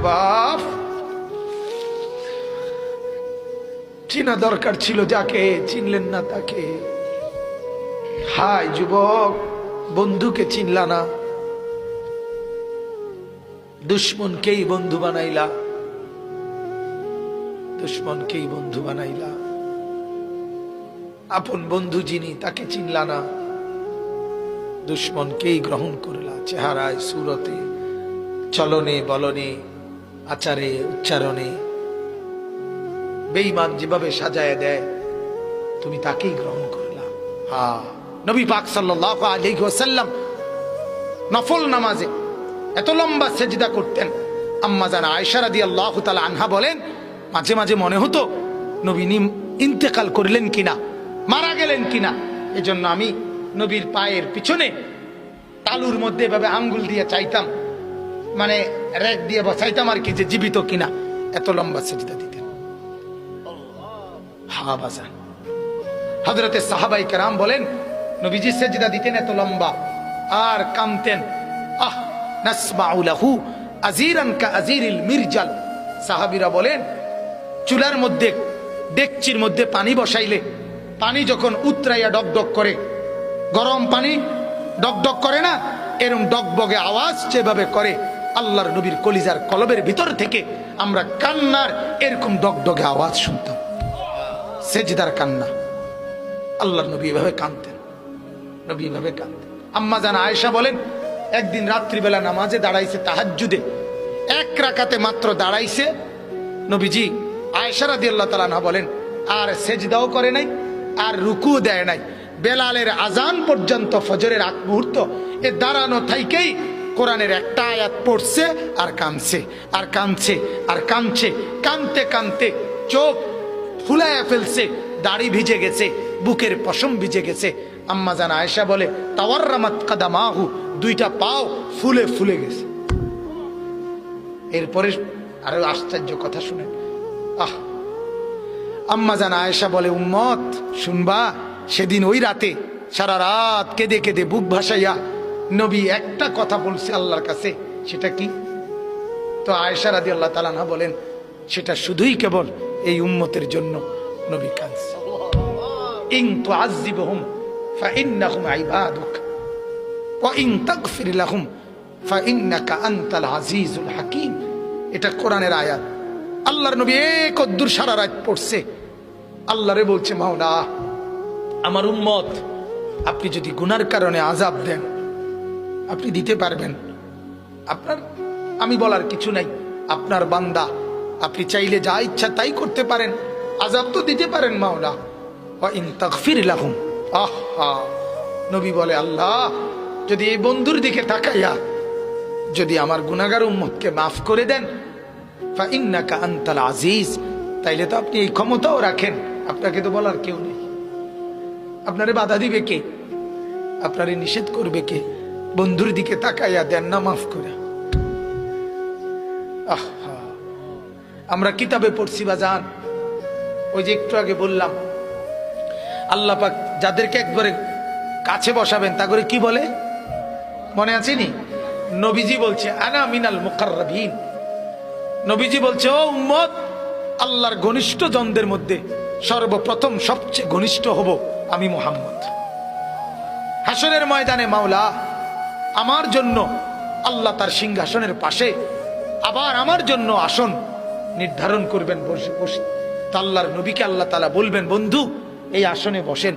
বাপ চিনা দরকার ছিল যাকে, চিনলেন না তাকে। হায় যুবক, বন্ধুকে চিনলা না, দুশ্মনকেই বন্ধু বানাইলা, দুশ্মনকেই বন্ধু বানাইলা। আপন বন্ধু যিনি তাকে চিনলা না, দুশ্মনকেই গ্রহণ করলা। চেহারায়, সুরতে, চলনে বলনে, আচারে উচ্চারণে বেঈমান যেভাবে সাজায় দেয়, তুমি তাকেই গ্রহণ করলা। হ্যাঁ, নবী পাক সাল্লাল্লাহু আলাইহি ওয়াসাল্লাম নফল নামাজে এত লম্বা সেজদা করতেন। আম্মা জান আয়েশা রাদিয়াল্লাহু তাআলা আনহা বলেন, মাঝে মাঝে মনে হতো নবী ইন্তেকাল করলেন কিনা, মারা গেলেন কিনা। এজন্য আমি নবীর পায়ের পিছনে তালুর মধ্যে এভাবে আঙ্গুল দিয়ে চাইতাম, মানে রেক দিয়ে বসাইতাম আর কি, যে জীবিত কিনা। এত লম্বা সেজদা দিতেন। হ্যাঁ বাজান, হযরতে সাহাবায়ে কেরাম বলেন নবীজি সেজদা দিতেন এত লম্বা আর কাঁদতেন। আহ নাসমাউ লাহু আজিরান কা আজিরিল মিরজাল। সাহাবীরা বলেন চুলার মধ্যে, ডেকচির মধ্যে পানি বসাইলে পানি যখন উতরাইয়া ডকডক করে, গরম পানি ডকডক করে না, এরকম ডগবগে আওয়াজ যেভাবে করে, আল্লাহর নবীর কলিজার কলবের ভিতর থেকে আমরা কান্নার এরকম ডগডগে আওয়াজ শুনতাম। সেজদার কান্না। আল্লাহর নবী এভাবে কাঁদতেন, নবী এভাবে কাঁদতেন। আম্মা জান আয়েশা বলেন একদিন রাত্রিবেলা নামাজে দাঁড়াইছে, তাহাজ্জুদে এক রাকাতে মাত্র দাঁড়াইছে নবীজি। আয়েশা রাদিয়াল্লাহু তাআলা আনহা বলেন আর সেজদাও করে নাই, আর রুকুও দেয় নাই। বেলালের আজান পর্যন্ত, ফজরের আগ মুহূর্ত, এ দাঁড়ানো থাইকেই কোরআনের একটা আয়াত পড়ছে আর কাঁদছে আর কাঁদছে আর কাঁদছে। কাঁদতে কাঁদতে চোখ ফুলাইয়া ফেলছে, দাড়ি ভিজে গেছে, বুকের পশম ভিজে গেছে। আম্মা জান আয়েশা বলে তাওয়াররামাত কাদামাহু, দুইটা পাও ফুলে ফুলে গেছে। এরপরে আরো আশ্চর্য কথা শুনেন। আম্মা জান আয়েশা বলে উম্মত শুনবা, সেদিন ওই রাতে সারা রাত কেঁদে কেঁদে বুক ভাসাইয়া নবী একটা কথা বলছে আল্লাহর কাছে। সেটা কি? তো আয়েশা রাদিয়াল্লাহু তাআলা আনহা বলেন সেটা শুধুই কেবল এই উম্মতের জন্য নবী কাঁদছে। ইন তুআযযিবহুম ফাইন্নাহুম ইবাদুক ওয়া ইন তাগফির লাহুম ফাইন্নাকা আনতাল আজিজুল হাকীম। এটা কোরআনের আয়াত। আল্লাহর নবী একদূর সারা রাত পড়ছে, আল্লাহরে বলছে মাওলা আমার উম্মত আপনি যদি গুনার কারণে আযাব দেন, আপনি দিতে পারবেন। আপনার, আমি বলার কিছু নাই, আপনার বান্দা, আপনি চাইলে যা ইচ্ছা তাই করতে পারেন, আযাব তো দিতে পারেন মাওলা। ওয়া ইন তাগফির লাহুম, নবী বলে আল্লাহ যদি এই বন্ধুর দিকে তাকাইয়া যদি আমার গুনাহগার উম্মতকে মাফ করে দেন, ফাইন্নাকা আনতাল আজিজ, তাইলে তো আপনি এই ক্ষমতাও রাখেন, আপনাকে তো বলার কেউ নেই। আপনারে বাধা দিবে কে? আপনারে নিষেধ করবে কে? বন্ধুর দিকে তাকাইয়া দেন না মাফ করে। আমরা কিতাবে পড়ছি বাজান, ওই যে একটু আগে বললাম আল্লাহ পাক যাদেরকে একবারে কাছে বসাবেন তা করে কি বলে মনে আছে নি? নবীজি বলছে আনা মিনাল মুকাররাবিন। নবীজি বলছে ও উম্মত, আল্লাহর ঘনিষ্ঠ জনদের মধ্যে সর্বপ্রথম সবচেয়ে ঘনিষ্ঠ হব আমি মুহাম্মদ। হাসরের ময়দানে মাওলা আমার জন্য আল্লাহ তার সিংহাসনের পাশে আবার আমার জন্য আসন নির্ধারণ করবেন বসে বসে। তা আল্লাহর নবীকে আল্লাহ তাআলা বলবেন বন্ধু এই আসনে বসেন।